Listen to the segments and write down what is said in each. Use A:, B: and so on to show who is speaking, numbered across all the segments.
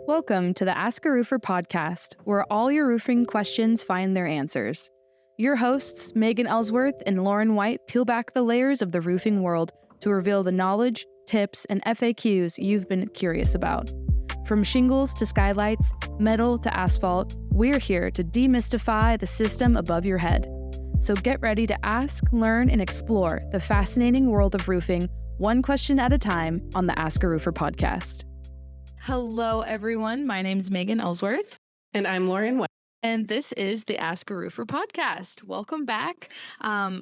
A: Welcome to the AskARoofer podcast, where all your roofing questions find their answers. Your hosts, Megan Ellsworth and Lauren White, peel back the layers of the roofing world to reveal the knowledge, tips, and FAQs you've been curious about. From shingles to skylights, metal to asphalt, we're here to demystify the system above your head. So get ready to ask, learn, and explore the fascinating world of roofing, one question at a time, on the AskARoofer podcast. Hello, everyone. My name's Megan Ellsworth.
B: And I'm Lauren White.
A: And this is the AskARoofer podcast. Welcome back.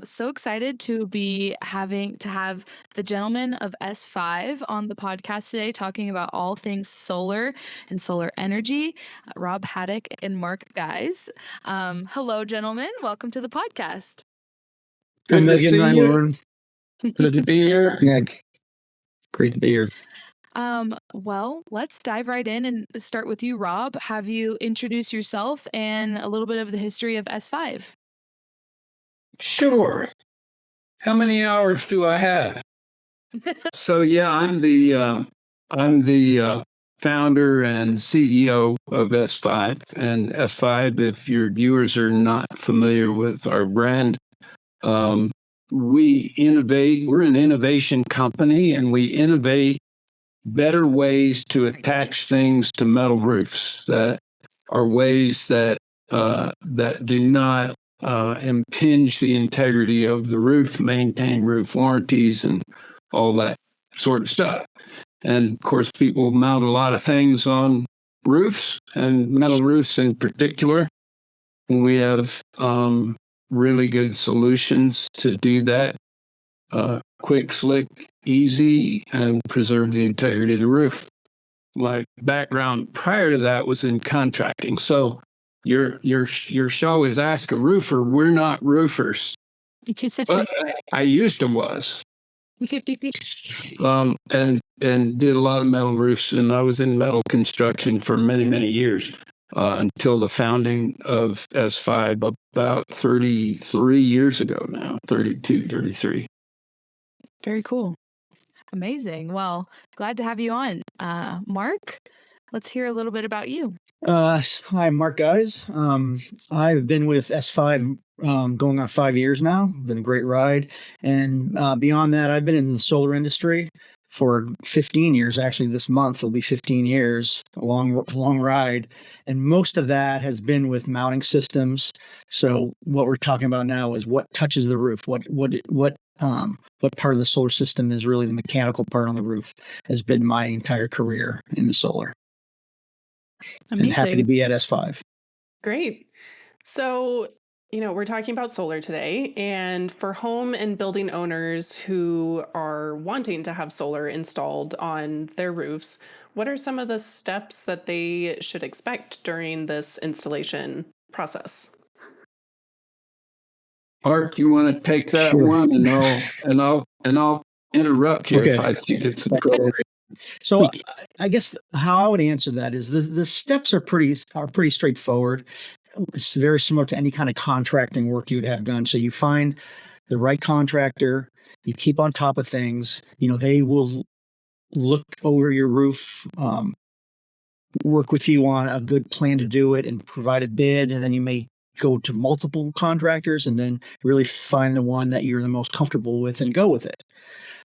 A: So excited to have the gentleman of S5 on the podcast today, talking about all things solar and solar energy, Rob Haddock and Mark Gies. Hello, gentlemen. Welcome to the podcast.
C: Good to see you, Lauren. Good to be here.
D: Yeah, great to be here.
A: Well, let's dive right in and start with you, Rob. Have you introduce yourself and a little bit of the history of S5?
C: Sure. How many hours do I have? So yeah, I'm the founder and CEO of S5. And S5, if your viewers are not familiar with our brand, we innovate. We're an innovation company, and we innovate better ways to attach things to metal roofs that are ways that do not impinge the integrity of the roof, maintain roof warranties, and all that sort of stuff. And of course, people mount a lot of things on roofs, and metal roofs in particular. And we have really good solutions to do that. Quick, slick, easy, and preserve the integrity of the roof. My background prior to that was in contracting. So your show is Ask a Roofer. We're not roofers. But I used to was. And did a lot of metal roofs, and I was in metal construction for many, many years until the founding of S5 about 33 years ago now, 32, 33.
A: Very cool. Amazing. Well, glad to have you on. Mark, let's hear a little bit about you.
D: Hi, Mark Gies. I've been with S5 going on 5 years now. Been a great ride. And beyond that, I've been in the solar industry for 15 years. Actually, this month will be 15 years, a long ride. And most of that has been with mounting systems. So what we're talking about now is what touches the roof, what part of the solar system is really the mechanical part on the roof, has been my entire career in the solar.
A: Amazing.
D: And happy to be at S5.
B: Great. So, we're talking about solar today, and for home and building owners who are wanting to have solar installed on their roofs, what are some of the steps that they should expect during this installation process?
C: Art, you want to take that
D: Sure.
C: one, and I'll interrupt you if I think it's appropriate.
D: So I guess how I would answer that is the steps are pretty straightforward. It's very similar to any kind of contracting work you would have done. So you find the right contractor, you keep on top of things. They will look over your roof, work with you on a good plan to do it, and provide a bid, and then you may go to multiple contractors and then really find the one that you're the most comfortable with and go with it.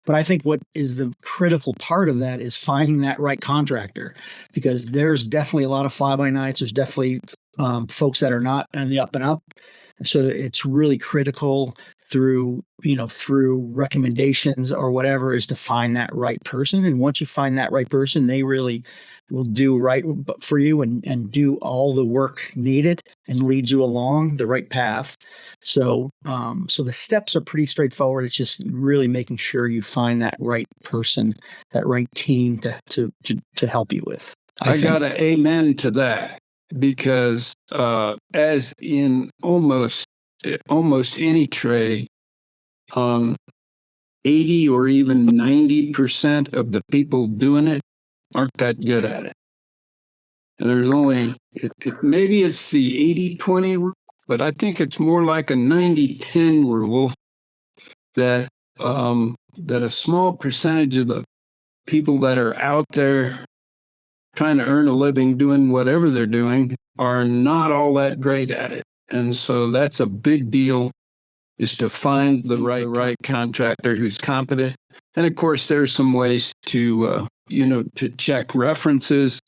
D: But I think what is the critical part of that is finding that right contractor, because there's definitely a lot of fly-by-nights. There's definitely folks that are not on the up and up. So it's really critical through recommendations or whatever is to find that right person. And once you find that right person, they really will do right for you and do all the work needed and lead you along the right path. So the steps are pretty straightforward. It's just really making sure you find that right person, that right team to help you with.
C: I got to amen to that. Because as in almost any trade, 80 or even 90% of the people doing it aren't that good at it. And there's only, maybe it's the 80-20 rule, but I think it's more like a 90-10 rule that a small percentage of the people that are out there trying to earn a living doing whatever they're doing are not all that great at it. And so that's a big deal, is to find the right contractor who's competent. And of course, there's some ways to, to check references,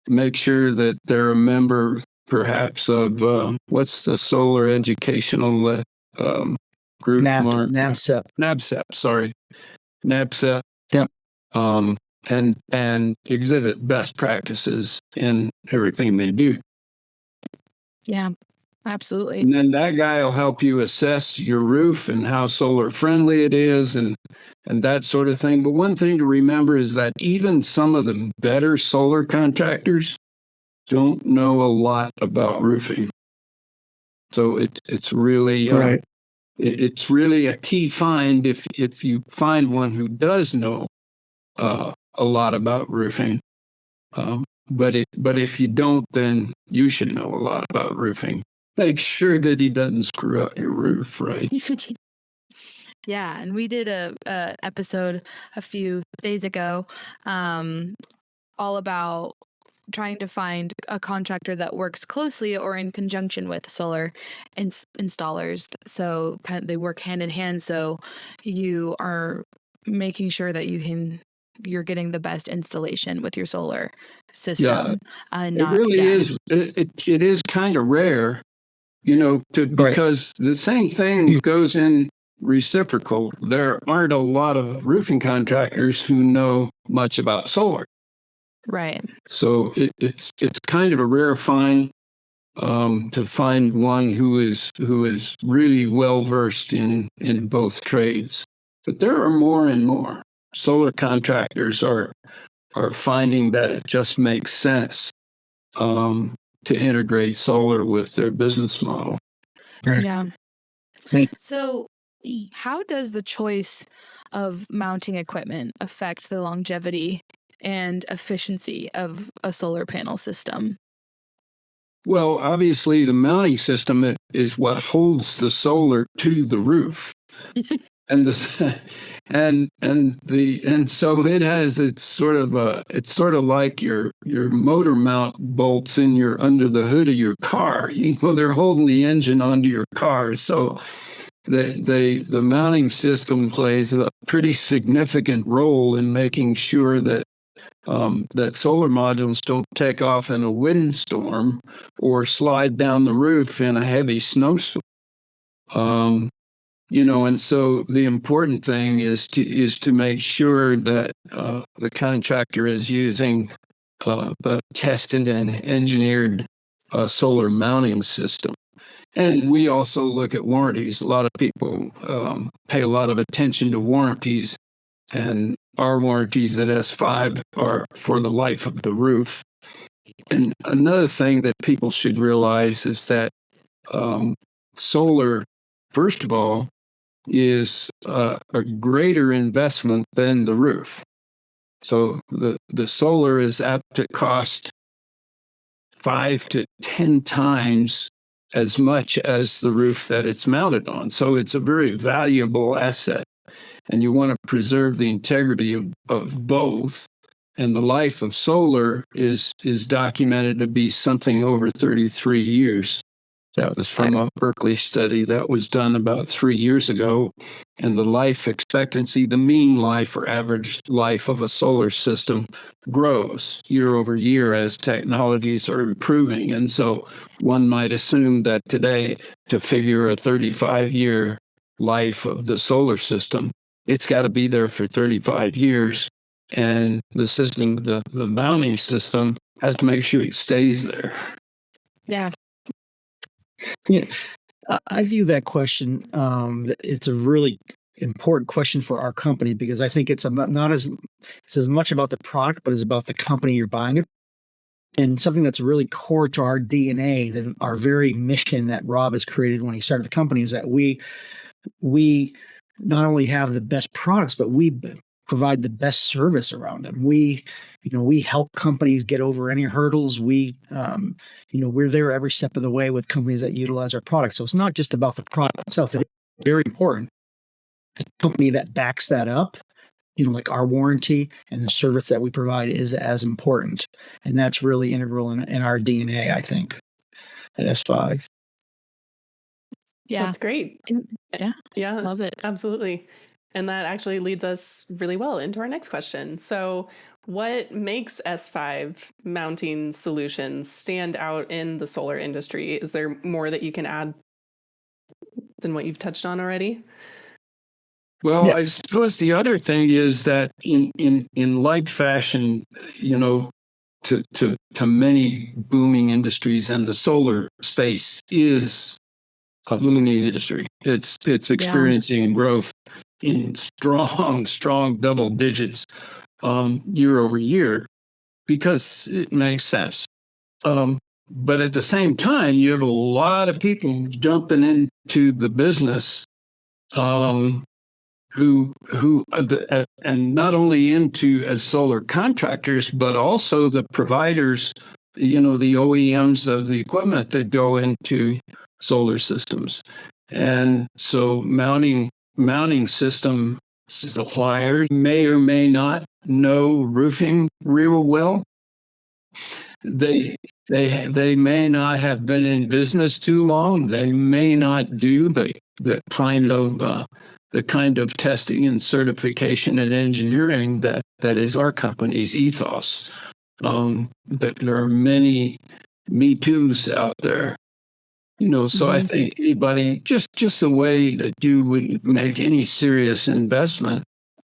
C: make sure that they're a member perhaps of, what's the solar educational group? NABCEP, sorry. NABCEP.
D: Yep.
C: And exhibit best practices in everything they do.
A: Yeah, absolutely.
C: And then that guy will help you assess your roof and how solar friendly it is and that sort of thing. But one thing to remember is that even some of the better solar contractors don't know a lot about roofing. So it's really
D: right.
C: It's really a key find if you find one who does know a lot about roofing. But if you don't, then you should know a lot about roofing. Make sure that he doesn't screw up your roof, right?
A: Yeah, and we did a episode a few days ago, all about trying to find a contractor that works closely or in conjunction with solar installers. So kind of they work hand in hand. So you are making sure that you're getting the best installation with your solar system.
C: It really is. It is kind of rare, because the same thing goes in reciprocal. There aren't a lot of roofing contractors who know much about solar.
A: Right.
C: So it's kind of a rare find to find one who is really well versed in both trades. But there are more and more. Solar contractors are finding that it just makes sense to integrate solar with their business model.
A: Yeah. So how does the choice of mounting equipment affect the longevity and efficiency of a solar panel system?
C: Well, obviously, the mounting system is what holds the solar to the roof, and so it's sort of like your motor mount bolts under the hood of your car. They're holding the engine onto your car, so the mounting system plays a pretty significant role in making sure that solar modules don't take off in a windstorm or slide down the roof in a heavy snowstorm. And so the important thing is to make sure that the contractor is using a tested and engineered solar mounting system. And we also look at warranties. A lot of people pay a lot of attention to warranties, and our warranties at S5 are for the life of the roof. And another thing that people should realize is that solar, first of all, is a greater investment than the roof. So the solar is apt to cost 5 to 10 times as much as the roof that it's mounted on. So it's a very valuable asset. And you want to preserve the integrity of both. And the life of solar is documented to be something over 33 years. That was from a Berkeley study that was done about 3 years ago. And the life expectancy, the mean life or average life of a solar system grows year over year as technologies are improving. And so one might assume that today, to figure a 35-year life of the solar system, it's got to be there for 35 years. And the system, the mounting system, has to make sure it stays there.
A: Yeah.
D: Yeah, I view that question. It's a really important question for our company because I think it's as much about the product, but it's about the company you're buying it. And something that's really core to our DNA, that our very mission that Rob has created when he started the company, is that we not only have the best products, but we provide the best service around them. We help companies get over any hurdles. We're there every step of the way with companies that utilize our products. So it's not just about the product itself. It's very important. A company that backs that up like our warranty and the service that we provide is as important. And that's really integral in our DNA, I think, at S5.
A: Yeah.
B: That's great.
A: Yeah.
B: Yeah.
A: Love it.
B: Absolutely. And that actually leads us really well into our next question. So, what makes S5 mounting solutions stand out in the solar industry? Is there more that you can add than what you've touched on already?
C: Well,
D: Yeah.
C: I suppose the other thing is that in like fashion, to many booming industries, and the solar space is a booming industry. It's experiencing growth in strong double digits year over year, because it makes sense. But at the same time, you have a lot of people jumping into the business who and not only into as solar contractors, but also the providers, the OEMs of the equipment that go into solar systems. And so mounting system suppliers may or may not know roofing real well. They may not have been in business too long. They may not do the kind of testing and certification and engineering that is our company's ethos. But there are many Me Too's out there. So I think anybody, just the way that you would make any serious investment,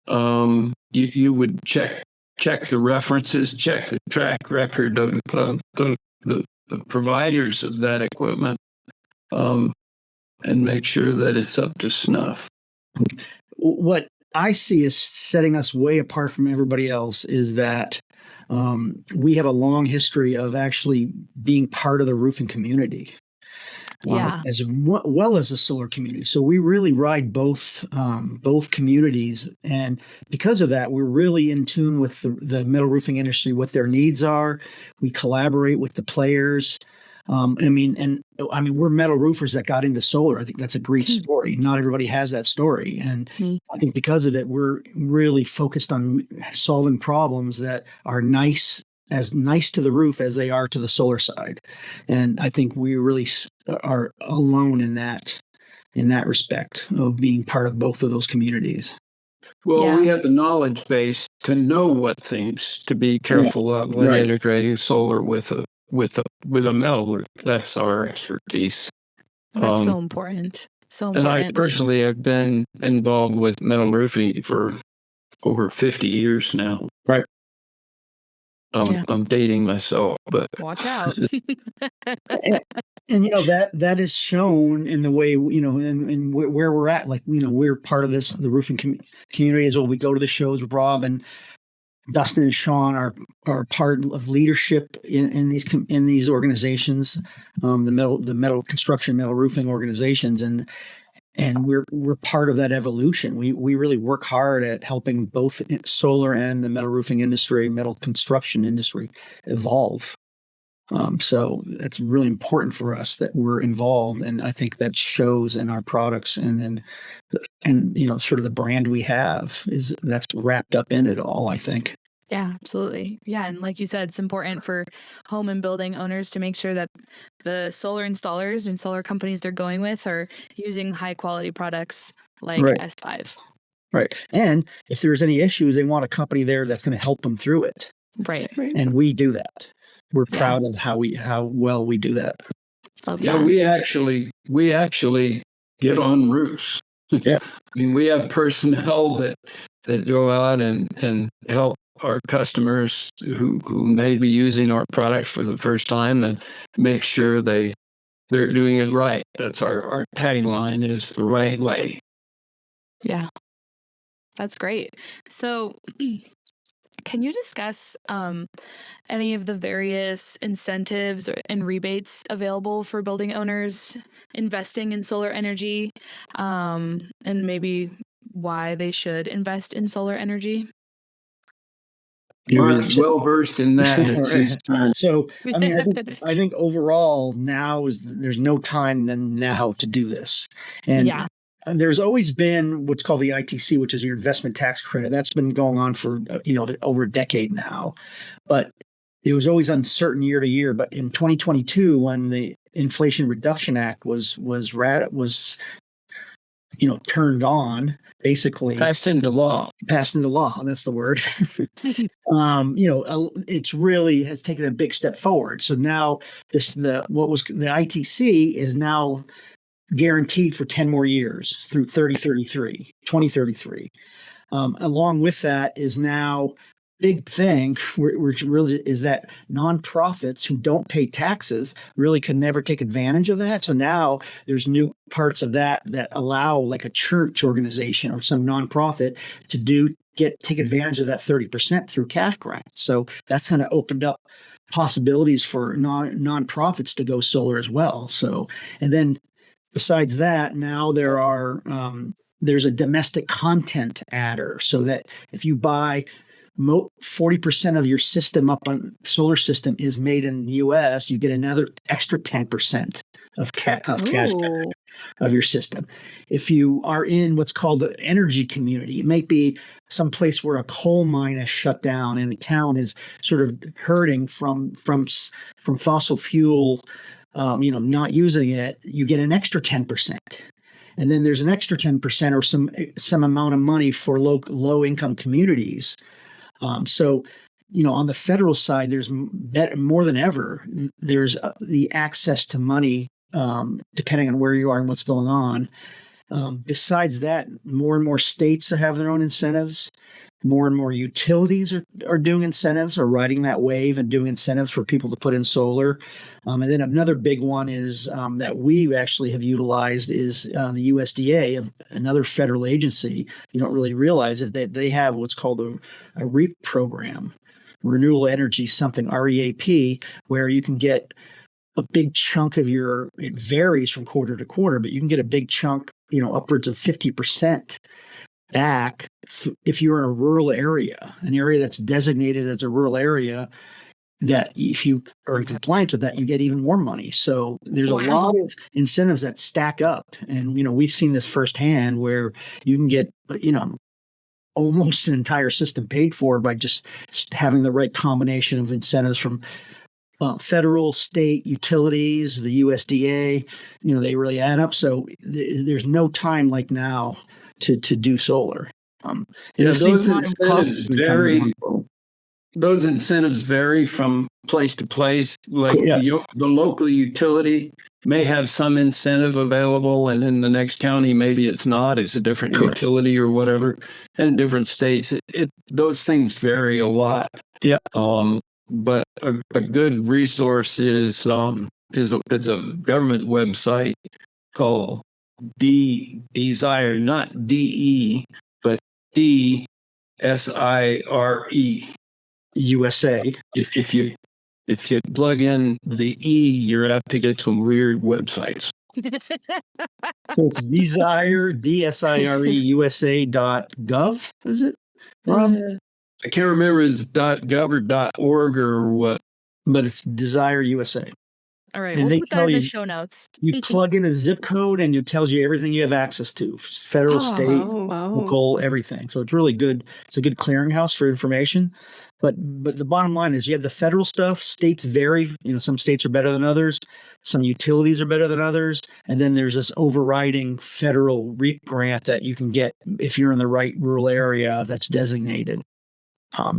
C: you would check the references, check the track record of the providers of that equipment, and make sure that it's up to snuff.
D: What I see as setting us way apart from everybody else is that we have a long history of actually being part of the roofing community. As well as the solar community. So we really ride both communities. And because of that, we're really in tune with the metal roofing industry, what their needs are. We collaborate with the players. We're metal roofers that got into solar. I think that's a great story. Not everybody has that story. And I think because of it, we're really focused on solving problems that are as nice to the roof as they are to the solar side. And I think we really are alone in that respect of being part of both of those communities.
C: Well, we have the knowledge base to know what things to be careful of when integrating solar with a metal roof. That's our expertise.
A: That's so important. So
C: And
A: important.
C: I personally have been involved with metal roofing for over 50 years now.
D: Right.
C: I'm dating myself, but
A: watch out.
D: And that is shown in the way, in where we're at. Like, we're part of the roofing community as well. We go to the shows. Rob and Dustin and Sean are part of leadership in these organizations, the metal construction, metal roofing organizations, and we're part of that evolution. We really work hard at helping both solar and the metal roofing industry, metal construction industry evolve. So that's really important for us that we're involved, and I think that shows in our products and sort of the brand we have that's wrapped up in it all, I think.
A: Yeah, absolutely. Yeah, and like you said, it's important for home and building owners to make sure that the solar installers and solar companies they're going with are using high quality products like S5.
D: Right. And if there's any issues, they want a company there that's going to help them through it.
A: Right.
D: And we do that. We're proud of how well we do that.
C: We actually get on roofs.
D: Yeah.
C: I mean, we have personnel that go out and help our customers who may be using our product for the first time and make sure they're doing it right. That's our tagline, is the right way.
A: Yeah. That's great. So can you discuss any of the various incentives and rebates available for building owners investing in solar energy, and maybe why they should invest in solar energy?
C: Mark's well versed in that. It's his turn.
D: So, I think overall now there's no time than now to do this. And And there's always been what's called the ITC, which is your investment tax credit. That's been going on for over a decade now, but it was always uncertain year to year. But in 2022, when the Inflation Reduction Act was turned on, basically
C: Passed into law.
D: That's the word. It's really has taken a big step forward. So now the ITC is now guaranteed for 10 more years through 2033. Along with that is now big thing, which really is that nonprofits who don't pay taxes really can never take advantage of that. So now there's new parts of that allow like a church organization or some nonprofit to take advantage of that 30% through cash grants. So that's kind of opened up possibilities for nonprofits to go solar as well. So, and then besides that, now there's a domestic content adder, so that if you buy 40% of your system up on solar system is made in the U.S., you get another extra 10% of cash back of your system. If you are in what's called the energy community, it might be some place where a coal mine is shut down and the town is sort of hurting from fossil fuel. Not using it, you get an extra 10%. And then there's an extra 10% or some amount of money for low income communities. So, on the federal side, there's more than ever, there's the access to money, depending on where you are and what's going on. Besides that, more and more states have their own incentives. More and more utilities are doing incentives, or riding that wave and doing incentives for people to put in solar. And then another big one is that we actually have utilized is the USDA, another federal agency. You don't really realize it, that they have what's called a REAP program, Renewable Energy something, REAP, where you can get a big chunk of it varies from quarter to quarter, but you can get a big chunk, upwards of 50% back if you're in a rural area, an area that's designated as a rural area, that if you are in compliance with that, you get even more money. So there's a lot of incentives that stack up. And, we've seen this firsthand where you can get, almost an entire system paid for by just having the right combination of incentives from federal, state, utilities, the USDA. They really add up. So there's no time like now to do solar.
C: Those incentives vary from place to place. Like the local utility may have some incentive available, and in the next county, maybe it's not. It's a different utility or whatever. And in different states, those things vary a lot.
D: Yeah.
C: But a good resource is a government website called Desire, not DE, but DSIRE.
D: USA.
C: If you plug in the E, you're apt to get some weird websites.
D: So it's DesireUSA.gov, is it?
C: I can't remember if it's .gov or .org or what.
D: But it's Desire USA.
A: All right,
D: And
A: we'll
D: they
A: put that
D: tell
A: in the
D: you-
A: show notes.
D: You plug in a zip code and it tells you everything you have access to. Federal, state, local, everything. So it's really good. It's a good clearinghouse for information. But the bottom line is you have the federal stuff. States vary. Some states are better than others. Some utilities are better than others. And then there's this overriding federal REAP grant that you can get if you're in the right rural area that's designated.
C: I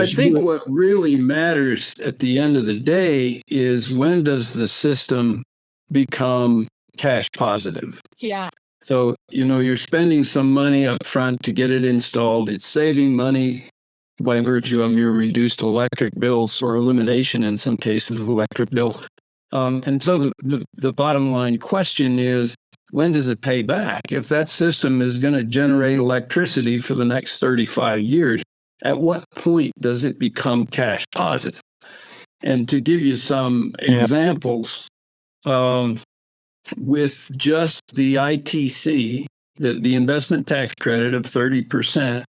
C: think what really matters at the end of the day is, when does the system become cash positive?
A: Yeah.
C: So, you're spending some money up front to get it installed. It's saving money by virtue of your reduced electric bills, or elimination in some cases of electric bill. And so the bottom line question is, when does it pay back? If that system is going to generate electricity for the next 35 years, at what point does it become cash positive? And to give you some examples, with just the ITC, the investment tax credit of 30%,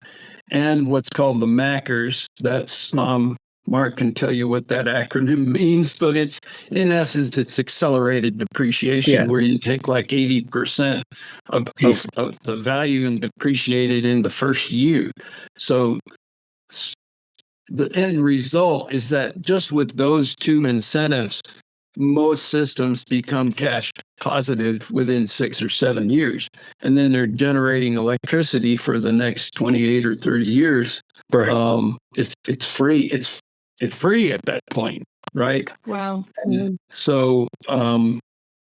C: and what's called the MACRS, that's Mark can tell you what that acronym means, but it's in essence, it's accelerated depreciation, where you take like 80% of the value and depreciate it in the first year. So the end result is that just with those two incentives, most systems become cash positive within 6 or 7 years. And then they're generating electricity for the next 28 or 30 years.
D: Right.
C: It's free. It's free at that point, right?
A: Wow.
C: So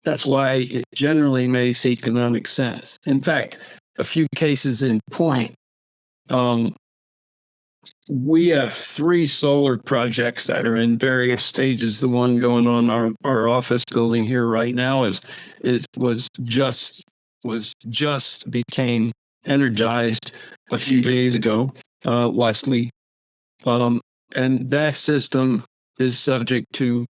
C: that's why it generally makes economic sense. In fact, a few cases in point, we have 3 solar projects that are in various stages. The one going on our office building here right now just became energized a few days ago, last week. And that system is subject to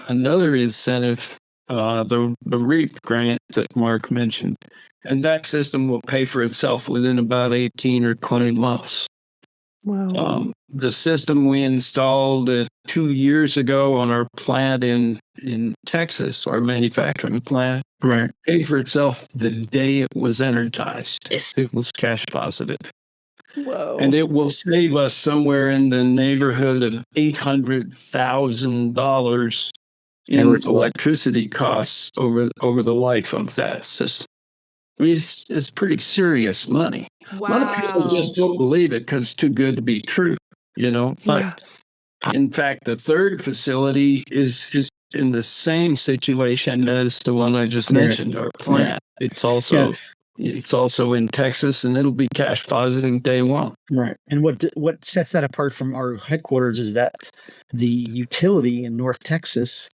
C: another incentive, the REAP grant that Mark mentioned. And that system will pay for itself within about 18 or 20 months.
B: Wow.
C: The system we installed 2 years ago on our plant in Texas, our manufacturing plant,
D: Right.
C: paid for itself the day it was energized.
D: Yes.
C: It was cash positive.
B: Whoa.
C: And it will save us somewhere in the neighborhood of $800,000 in electricity costs over the life of that system. I mean, it's pretty serious money.
A: Wow.
C: A lot of people just don't believe it because it's too good to be true, But in fact, the third facility is in the same situation as the one I just mentioned, our plant. It's also in Texas, and it'll be cash positive day one.
D: Right. And what sets that apart from our headquarters is that the utility in North Texas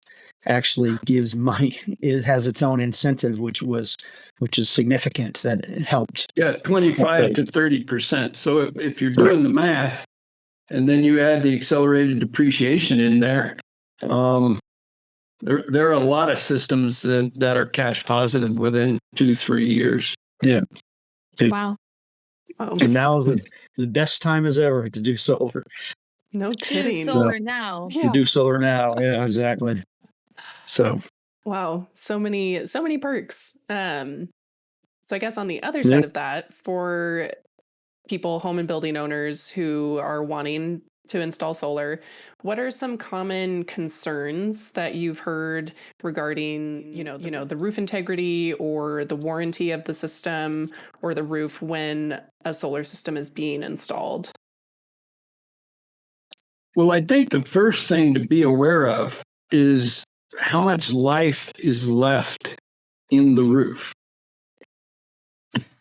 D: actually gives money. It has its own incentive, which is significant. That it helped.
C: Yeah, 25 to 30%. So if you're doing the math, and then you add the accelerated depreciation in there, there are a lot of systems that are cash positive within 2-3 years.
D: Yeah.
A: Wow.
D: And now the best time as ever to do solar.
B: No kidding.
A: Do solar now.
D: To do solar now. Yeah, exactly. So.
B: Wow. So many perks. So I guess on the other side of that, for people, home and building owners who are wanting to install solar, what are some common concerns that you've heard regarding, the roof integrity or the warranty of the system or the roof when a solar system is being installed?
C: Well, I think the first thing to be aware of is how much life is left in the roof.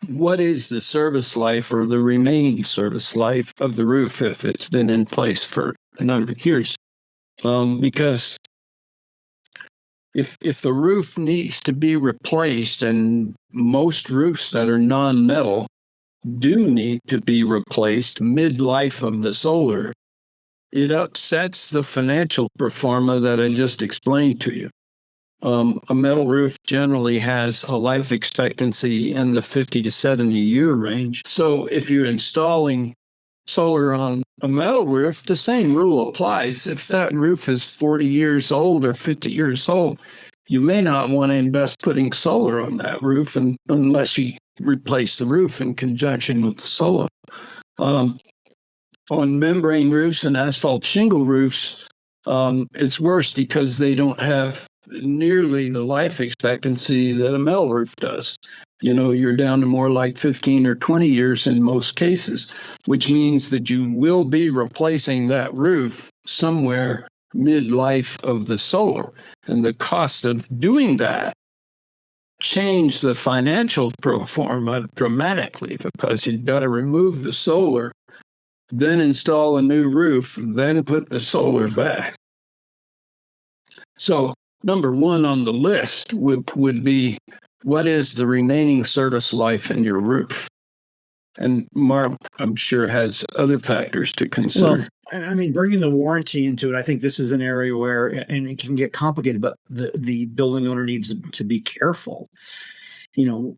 C: What is the service life or the remaining service life of the roof if it's been in place for a number of years? Because if the roof needs to be replaced, and most roofs that are non-metal do need to be replaced mid-life of the solar, it upsets the financial pro forma that I just explained to you. A metal roof generally has a life expectancy in the 50 to 70-year range. So if you're installing solar on a metal roof, the same rule applies. If that roof is 40 years old or 50 years old, you may not want to invest putting solar on that roof unless you replace the roof in conjunction with the solar. On membrane roofs and asphalt shingle roofs, it's worse because they don't have nearly the life expectancy that a metal roof does. You're down to more like 15 or 20 years in most cases, which means that you will be replacing that roof somewhere mid-life of the solar. And the cost of doing that changed the financial pro forma dramatically, because you've got to remove the solar, then install a new roof, then put the solar back. So number one on the list would be, what is the remaining service life in your roof? And Mark, I'm sure, has other factors to consider.
D: Well, I mean, bringing the warranty into it, I think this is an area where, and it can get complicated, but the building owner needs to be careful,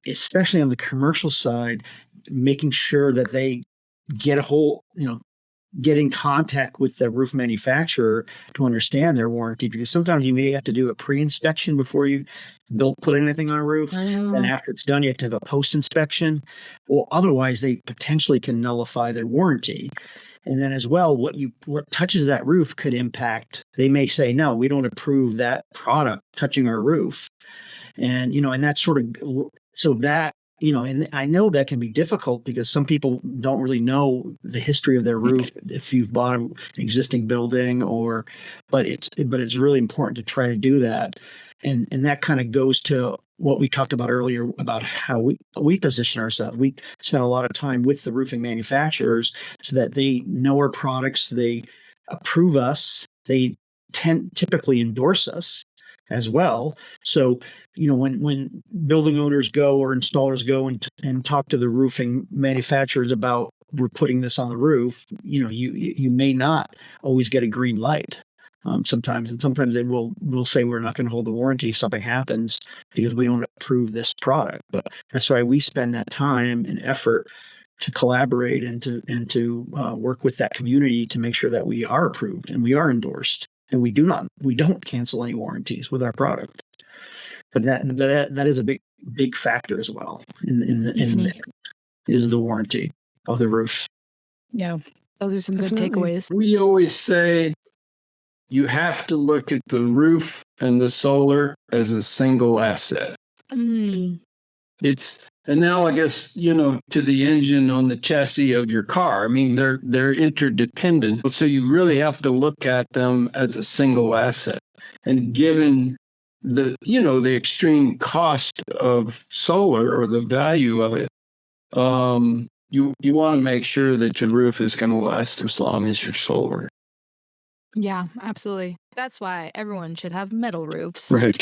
D: especially on the commercial side, making sure that they get a whole, get in contact with the roof manufacturer to understand their warranty, because sometimes you may have to do a pre-inspection before you put anything on a roof. And after it's done, you have to have a post-inspection, or otherwise they potentially can nullify their warranty. And then as well, what touches that roof could impact. They may say, no, we don't approve that product touching our roof. And, and that's sort of, so that, and I know that can be difficult because some people don't really know the history of their roof if you've bought an existing building, but it's really important to try to do that. And that kind of goes to what we talked about earlier about how we position ourselves. We spend a lot of time with the roofing manufacturers so that they know our products, they approve us, they typically endorse us as well. So, when building owners go or installers go and talk to the roofing manufacturers about we're putting this on the roof, you may not always get a green light. Sometimes they will say we're not going to hold the warranty if something happens because we don't approve this product. But that's why we spend that time and effort to collaborate and to work with that community to make sure that we are approved and we are endorsed. And we don't cancel any warranties with our product, but that is a big factor as well is the warranty of the roof.
A: Yeah, those are some good takeaways.
C: We always say you have to look at the roof and the solar as a single asset. It's analogous, to the engine on the chassis of your car. I mean, they're interdependent. So you really have to look at them as a single asset. And given the extreme cost of solar or the value of it, you want to make sure that your roof is going to last as long as your solar.
A: Yeah, absolutely. That's why everyone should have metal roofs.
C: Right.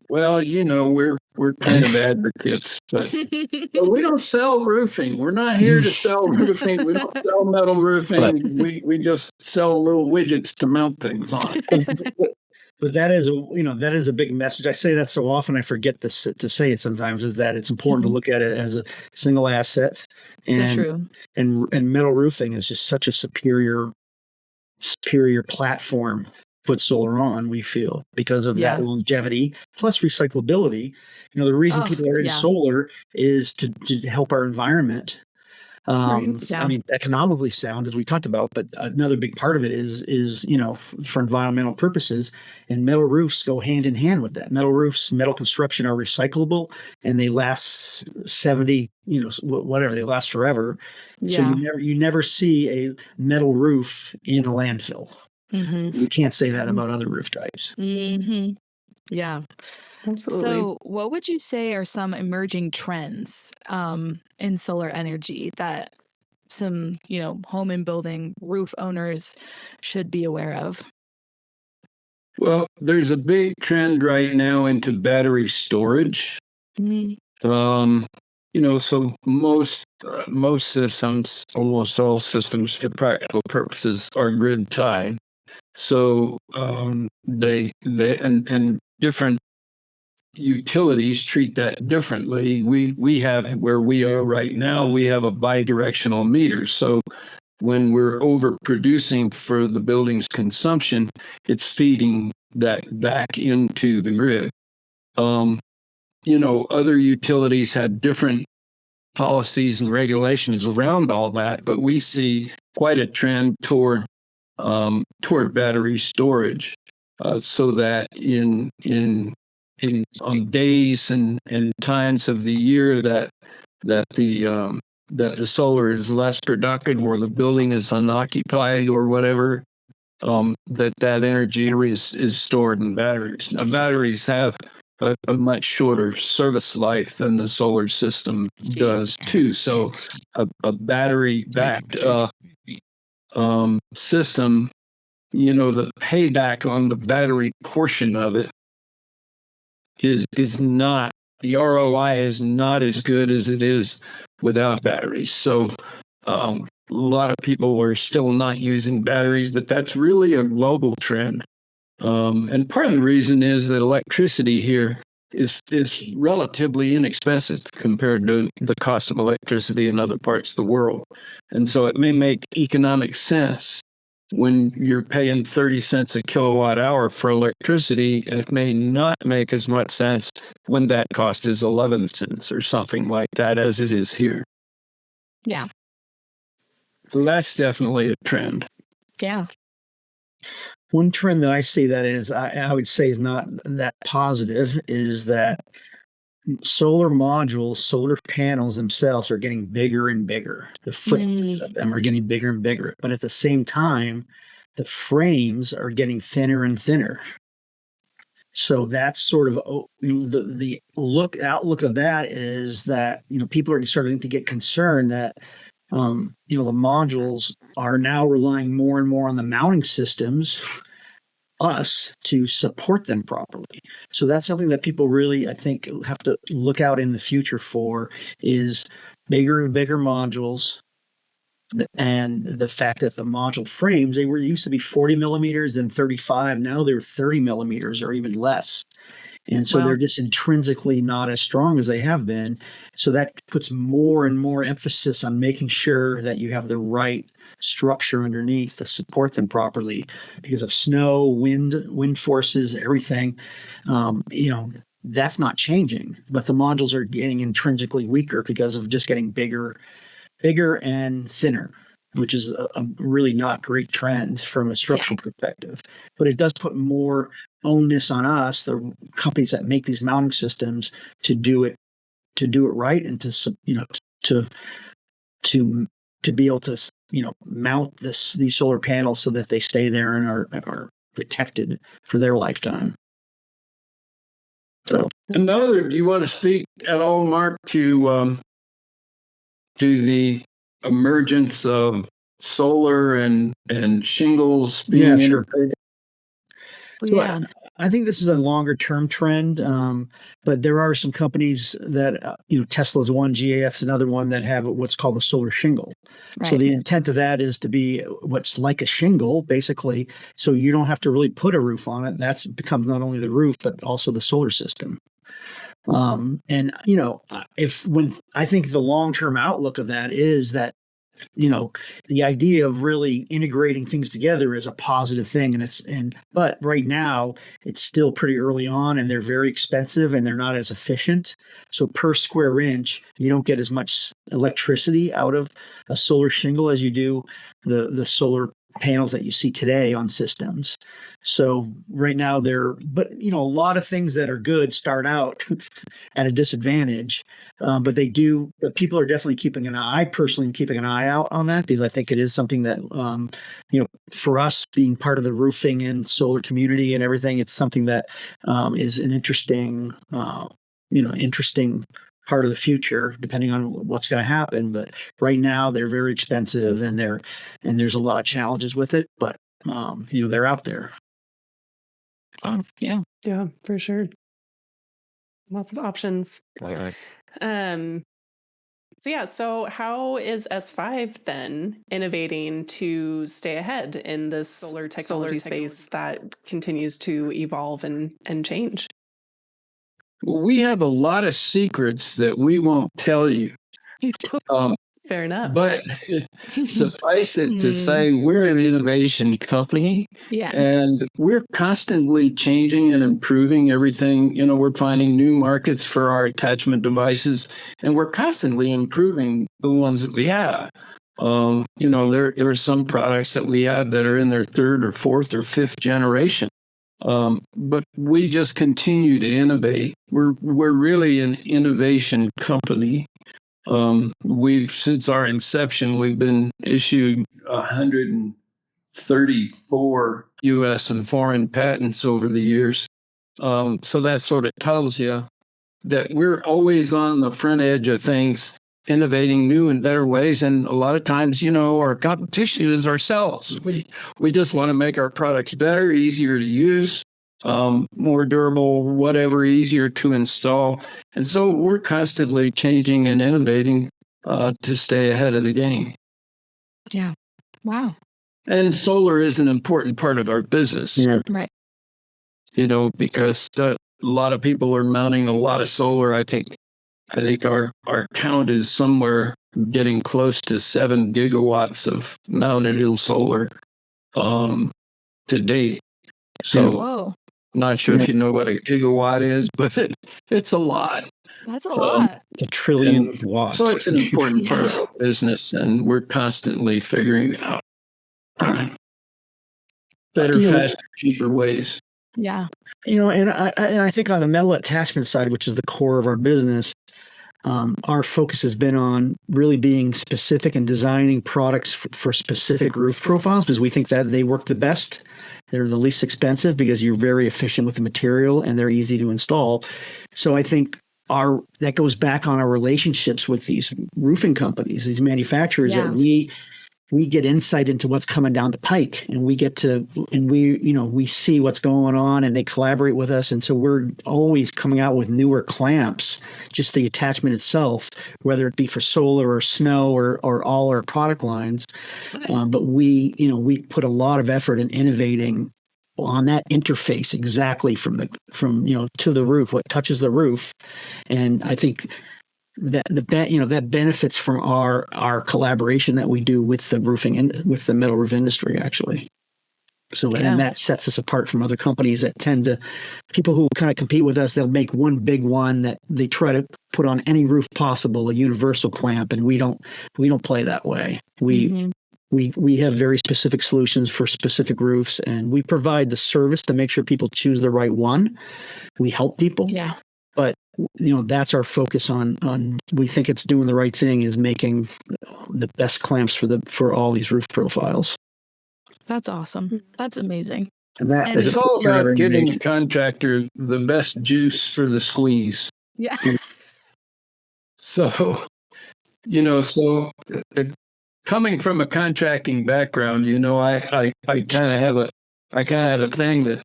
C: Well, we're kind of advocates, but we don't sell roofing. We're not here to sell roofing. We don't sell metal roofing. We just sell little widgets to mount things on.
D: But that is a big message. I say that so often I forget to say it sometimes, is that it's important to look at it as a single asset. And,
A: so true.
D: And metal roofing is just such a superior platform to put solar on, we feel, because of that longevity plus recyclability. The reason people are in solar is to help our environment. I mean, economically sound, as we talked about, but another big part of it is for environmental purposes, and metal roofs go hand in hand with that. Metal construction are recyclable, and they last 70, whatever, they last forever. So you never see a metal roof in a landfill. You can't say that about other roof types.
A: Yeah.
B: Absolutely.
A: So what would you say are some emerging trends in solar energy that some, home and building roof owners should be aware of?
C: Well, there's a big trend right now into battery storage. So most systems, almost all systems for practical purposes, are grid tied. So they and different utilities treat that differently. We have, where we are right now, we have a bidirectional meter. So when we're overproducing for the building's consumption, it's feeding that back into the grid. Other utilities have different policies and regulations around all that, but we see quite a trend toward battery storage, so that on days and times of the year that the solar is less productive or the building is unoccupied or whatever, that energy is stored in batteries. Now, batteries have a much shorter service life than the solar system does too. So a battery-backed system, the payback on the battery portion of it is not, the ROI is not as good as it is without batteries. So a lot of people are still not using batteries, but that's really a global trend. And part of the reason is that electricity here is relatively inexpensive compared to the cost of electricity in other parts of the world. And so it may make economic sense when you're paying 30 cents a kilowatt hour for electricity, and it may not make as much sense when that cost is 11 cents or something like that as it is here.
A: Yeah.
C: So that's definitely a trend.
A: Yeah.
D: One trend that I see that is, I would say is not that positive, is that solar modules, solar panels themselves are getting bigger and bigger. The footprints of them are getting bigger and bigger. But at the same time, the frames are getting thinner and thinner. So that's sort of the outlook of that is that people are starting to get concerned that the modules are now relying more and more on the mounting systems us to support them properly. So that's something that people really, I think, have to look out in the future for, is bigger and bigger modules. And the fact that the module frames, they were used to be 40 millimeters, then 35. Now they're 30 millimeters or even less. And so they're just intrinsically not as strong as they have been. So that puts more and more emphasis on making sure that you have the right structure underneath to support them properly, because of snow, wind forces, everything. That's not changing, but the modules are getting intrinsically weaker because of just getting bigger and thinner, which is a really not great trend from a structural perspective. But it does put more onus on us, the companies that make these mounting systems, to do it right, and to be able to mount these solar panels so that they stay there and are protected for their lifetime. So,
C: do you want to speak at all, Mark, to the emergence of solar and shingles being integrated?
A: Yeah.
D: I think this is a longer term trend, but there are some companies that, Tesla's one, GAF's another one, that have what's called a solar shingle.
A: Right.
D: So the intent of that is to be what's like a shingle, basically, so you don't have to really put a roof on it. That's becomes not only the roof, but also the solar system. And when I think the long term outlook of that is that, the idea of really integrating things together is a positive thing. But right now it's still pretty early on, and they're very expensive and they're not as efficient. So per square inch, you don't get as much electricity out of a solar shingle as you do the solar panels that you see today on systems. So right now but a lot of things that are good start out at a disadvantage, but people are definitely keeping an eye. I personally am keeping an eye out on that, because I think it is something that, for us being part of the roofing and solar community and everything, it's something that is an interesting part of the future, depending on what's going to happen. But right now they're very expensive, and there's a lot of challenges with it, but they're out there.
A: Yeah,
B: for sure. Lots of options.
C: Right.
B: So how is S5 then innovating to stay ahead in this solar technology space that continues to evolve and change?
C: Well, we have a lot of secrets that we won't tell you.
B: Fair enough.
C: But suffice it to say, we're an innovation company, and we're constantly changing and improving everything. We're finding new markets for our attachment devices, and we're constantly improving the ones that we have. There are some products that we have that are in their third or fourth or fifth generation. But we just continue to innovate. We're really an innovation company. Since our inception, we've been issued 134 U.S. and foreign patents over the years. So that sort of tells you that we're always on the front edge of things, innovating new and better ways. And a lot of times, our competition is ourselves. We just want to make our products better, easier to use, more durable, whatever, easier to install. And so we're constantly changing and innovating to stay ahead of the game.
A: Yeah. Wow.
C: And solar is an important part of our business.
D: Yeah.
A: Right.
C: Because lot of people are mounting a lot of solar. I think our count is somewhere getting close to 7 gigawatts of mounted in solar to date. So
A: Whoa,
C: not sure if you know what a gigawatt is, but it's a lot.
A: that's a lot.
D: A trillion
C: And
D: watts.
C: so it's an important part of
A: Yeah.
C: our business, and we're constantly figuring out better, faster, cheaper ways.
A: Yeah.
D: And I think on the metal attachment side, which is the core of our business, our focus has been on really being specific and designing products for specific roof profiles because we think that they work the best. They're the least expensive because you're very efficient with the material and they're easy to install. So I think that goes back on our relationships with these roofing companies, these manufacturers
A: Yeah.
D: that we get insight into what's coming down the pike and we see what's going on and they collaborate with us. And so we're always coming out with newer clamps, just the attachment itself, whether it be for solar or snow or all our product lines. But we put a lot of effort in innovating on that interface exactly from to the roof, what touches the roof. And I think that benefits from our collaboration that we do with the roofing and with the metal roof industry, actually. So, and that sets us apart from other companies that people who kind of compete with us, they'll make one big one that they try to put on any roof possible, a universal clamp. And we don't play that way. We have very specific solutions for specific roofs, and we provide the service to make sure people choose the right one. We help people.
A: Yeah.
D: But that's our focus on we think it's doing the right thing is making the best clamps for all these roof profiles.
A: That's awesome. That's amazing.
D: And
C: It's all about getting a contractor the best juice for the squeeze.
A: Yeah.
C: So, coming from a contracting background, I kind of have a thing that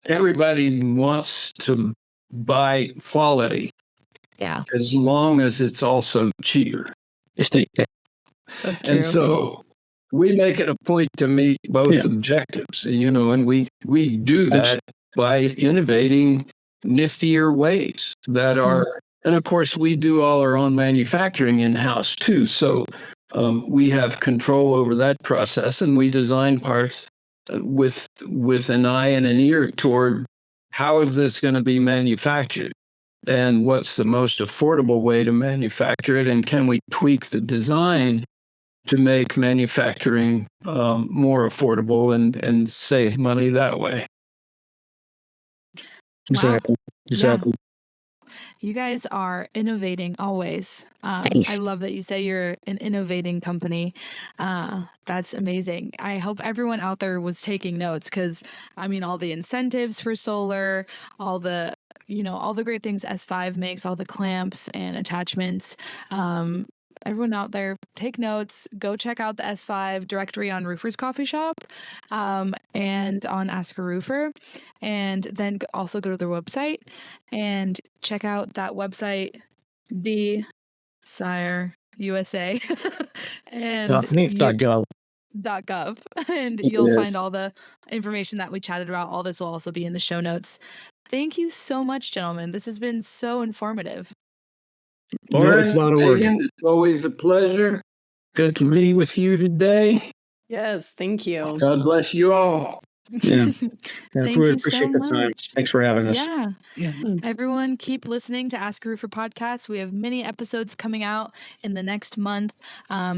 C: everybody wants to buy quality.
A: Yeah.
C: As long as it's also cheaper.
A: So true.
C: And so we make it a point to meet both objectives, and we do that by innovating niftier ways that are, and of course we do all our own manufacturing in-house too. So we have control over that process, and we design parts with an eye and an ear toward how is this going to be manufactured and what's the most affordable way to manufacture it, and can we tweak the design to make manufacturing more affordable and save money that way.
D: Exactly.
A: Yeah. You guys are innovating always. I love that you say you're an innovating company. That's amazing. I hope everyone out there was taking notes because, all the incentives for solar, all the great things S5 makes, all the clamps and attachments. Everyone out there, take notes. Go check out the S5 directory on Roofer's Coffee Shop and on AskARoofer. And then also go to their website and check out that website, Sire USA. And
D: I think it's .gov.
A: .gov. And you'll find all the information that we chatted about. All this will also be in the show notes. Thank you so much, gentlemen. This has been so informative.
C: Lauren,
D: it's not a word.
C: It's always a pleasure. Good to be with you today.
B: Yes, thank you.
C: God bless you all.
D: Yeah.
A: Thank
D: we
A: you
D: appreciate
A: so
D: the time.
A: much.
D: Thanks for having us.
A: Yeah. Everyone keep listening to AskARoofer podcast. We have many episodes coming out in the next month.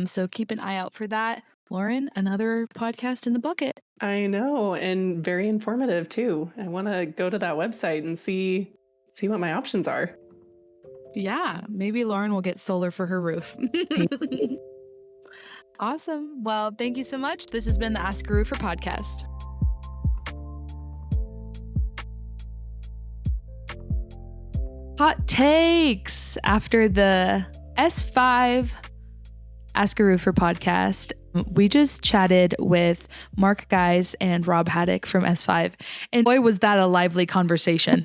A: So keep an eye out for that. Lauren, another podcast in the bucket.
B: I know, and very informative too. I want to go to that website and see what my options are.
A: Yeah, maybe Lauren will get solar for her roof. Awesome. Well, thank you so much. This has been the AskARoofer podcast. Hot takes after the S5 AskARoofer podcast. We just chatted with Mark Gies and Rob Haddock from S5. And boy, was that a lively conversation.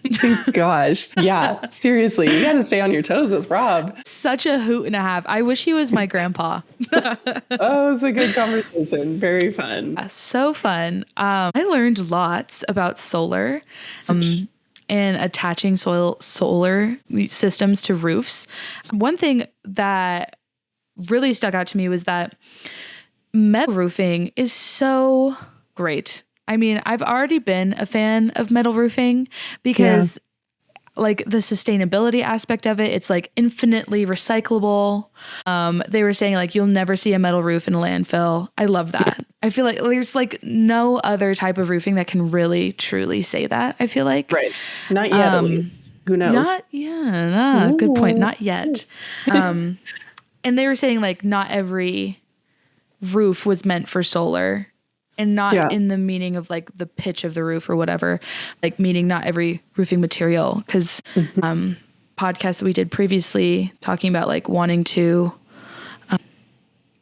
B: Gosh. Yeah. Seriously. You got to stay on your toes with Rob.
A: Such a hoot and a half. I wish he was my grandpa.
B: Oh, it was a good conversation. Very fun.
A: So fun. I learned lots about solar. in attaching solar systems to roofs. One thing that really stuck out to me was that metal roofing is so great. I mean, I've already been a fan of metal roofing because like the sustainability aspect of it, it's like infinitely recyclable. They were saying like, you'll never see a metal roof in a landfill. I love that. I feel like there's like no other type of roofing that can really truly say that. I feel like.
B: Right. Not yet, at least. Who knows?
A: Good point. Not yet. And they were saying like not every roof was meant for solar. And not in the meaning of like the pitch of the roof or whatever, like meaning not every roofing material. Because podcast that we did previously talking about like wanting to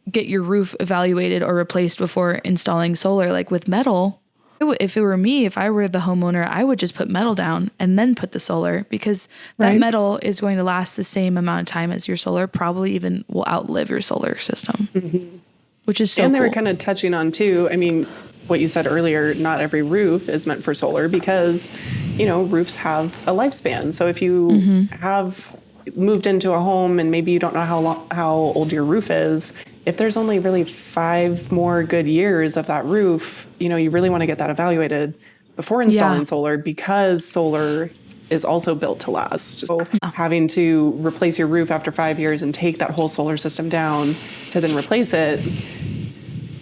A: get your roof evaluated or replaced before installing solar, like with metal. If it were me, if I were the homeowner, I would just put metal down and then put the solar, because that metal is going to last the same amount of time as your solar, probably even will outlive your solar system. Which is so cool.
B: And they were kind of touching on too, I mean, what you said earlier, not every roof is meant for solar because, you know, roofs have a lifespan. So if you have moved into a home and maybe you don't know how old your roof is, if there's only really 5 more good years of that roof, you know, you really want to get that evaluated before installing solar, because solar is also built to last. So having to replace your roof after 5 years and take that whole solar system down to then replace it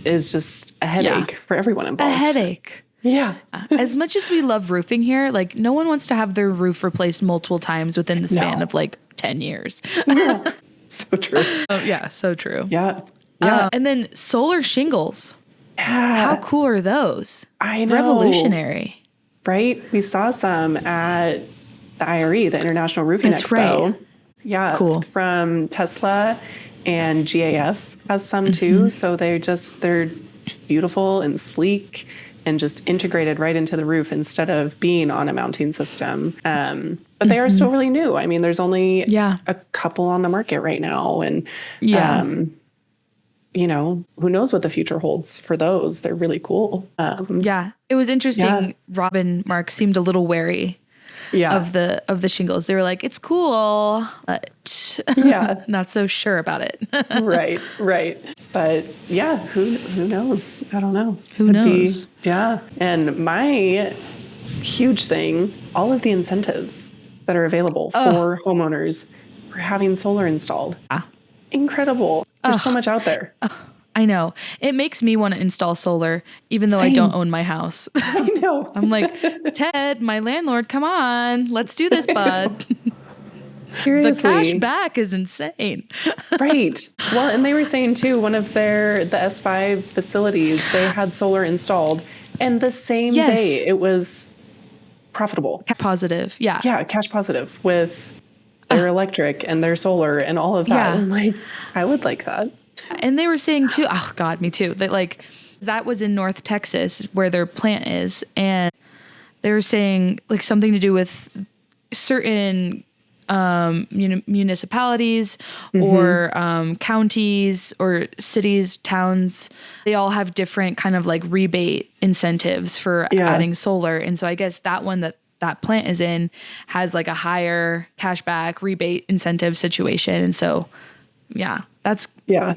B: is just a headache for everyone involved.
A: A headache.
B: Yeah.
A: As much as we love roofing here, like no one wants to have their roof replaced multiple times within the span of like 10 years.
B: So true.
A: Oh yeah, so true.
B: Yeah. Yeah.
A: And then solar shingles.
B: Yeah.
A: How cool are those?
B: I know.
A: Revolutionary.
B: Right? We saw some at the IRE, the International Roofing Expo.
A: Right.
B: Yeah.
A: Cool.
B: From Tesla, and GAF has some too. So they're beautiful and sleek and just integrated right into the roof instead of being on a mounting system. But they are still really new. I mean, there's only a couple on the market right now. And, you know, who knows what the future holds for those. They're really cool.
A: It was interesting. Yeah. Rob and Mark seemed a little wary of the shingles. They were like, it's cool, but not so sure about it.
B: Right. But yeah, who knows? I don't know.
A: Who knows?
B: And my huge thing, all of the incentives that are available for homeowners for having solar installed. Incredible. There's so much out there.
A: I know. It makes me want to install solar, even though I don't own my house.
B: I know.
A: I'm like, Ted, my landlord, come on, let's do this, bud.
B: Seriously.
A: The cash back is insane.
B: Right. Well, and they were saying too, one of the S5 facilities, they had solar installed, and the same day it was profitable.
A: Cash positive. Yeah.
B: Yeah, cash positive with their electric and their solar and all of that. Yeah. I'm like, I would like that.
A: And they were saying too, oh God, me too. That was in North Texas where their plant is. And they were saying like something to do with certain municipalities or counties or cities, towns. They all have different kind of like rebate incentives for adding solar. And so I guess that one that plant is in has like a higher cashback rebate incentive situation. And so,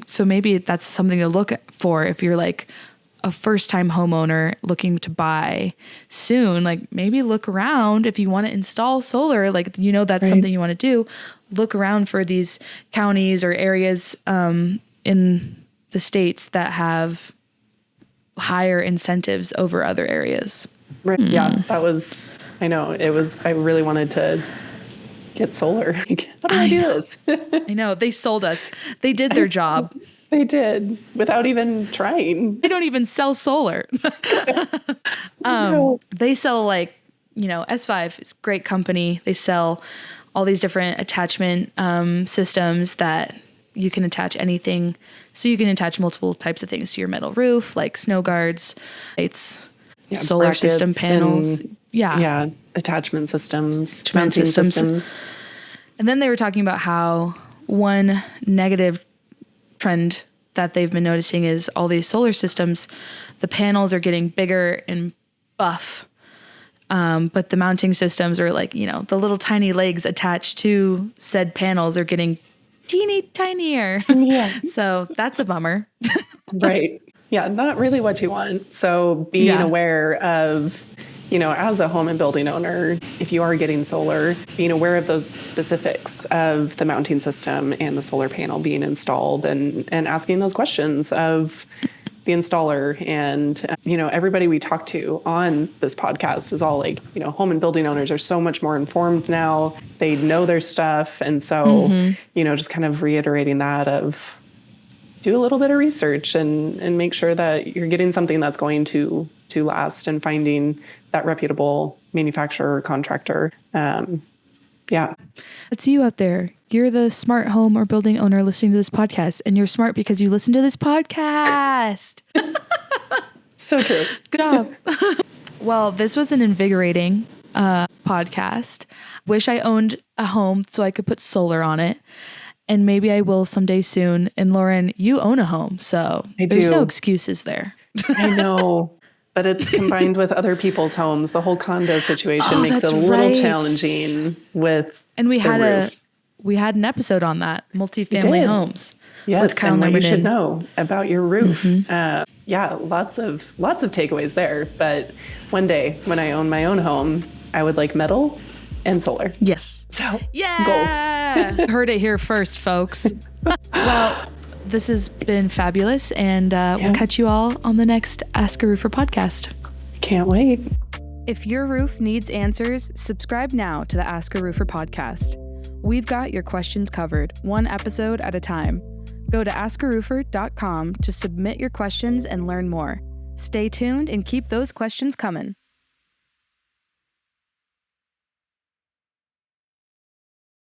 A: so maybe that's something to look for if you're like a first-time homeowner looking to buy soon. Like maybe look around if you want to install solar, like, you know, that's something you want to do. Look around for these counties or areas in the states that have higher incentives over other areas.
B: Right. Yeah, that was, I know, I really wanted to get solar. How do I do this?
A: I know. They sold us. They did their job.
B: They did without even trying.
A: They don't even sell solar. They sell like, you know, S5 is a great company. They sell all these different attachment systems that you can attach anything. So you can attach multiple types of things to your metal roof, like snow guards, lights, solar system panels.
B: Attachment systems, mounting systems.
A: And then they were talking about how one negative trend that they've been noticing is all these solar systems, the panels are getting bigger and buff But the mounting systems are like, the little tiny legs attached to said panels are getting teeny tinier.
B: Yeah.
A: So that's a bummer.
B: Right. Yeah, not really what you want. So being aware of, as a home and building owner, if you are getting solar, being aware of those specifics of the mounting system and the solar panel being installed and asking those questions of the installer. And, everybody we talk to on this podcast is all like, home and building owners are so much more informed now. They know their stuff. And so, just kind of reiterating that of do a little bit of research and make sure that you're getting something that's going to last and finding that reputable manufacturer or contractor.
A: It's you out there. You're the smart home or building owner listening to this podcast, and you're smart because you listen to this podcast.
B: So true.
A: Good job. Well, this was an invigorating podcast. Wish I owned a home so I could put solar on it. And maybe I will someday soon. And Lauren, you own a home, so there's no excuses there.
B: I know. But it's combined with other people's homes. The whole condo situation makes it a little challenging with
A: we
B: had roof.
A: We had an episode on that, multifamily homes.
B: Yes, and what you should know about your roof. Lots of takeaways there. But one day when I own my own home, I would like metal and solar.
A: Yes.
B: So
A: goals. Heard it here first, folks. Well, this has been fabulous, and we'll catch you all on the next AskARoofer podcast.
B: Can't wait.
A: If your roof needs answers, subscribe now to the AskARoofer podcast. We've got your questions covered, one episode at a time. Go to AskARoofer.com to submit your questions and learn more. Stay tuned and keep those questions coming.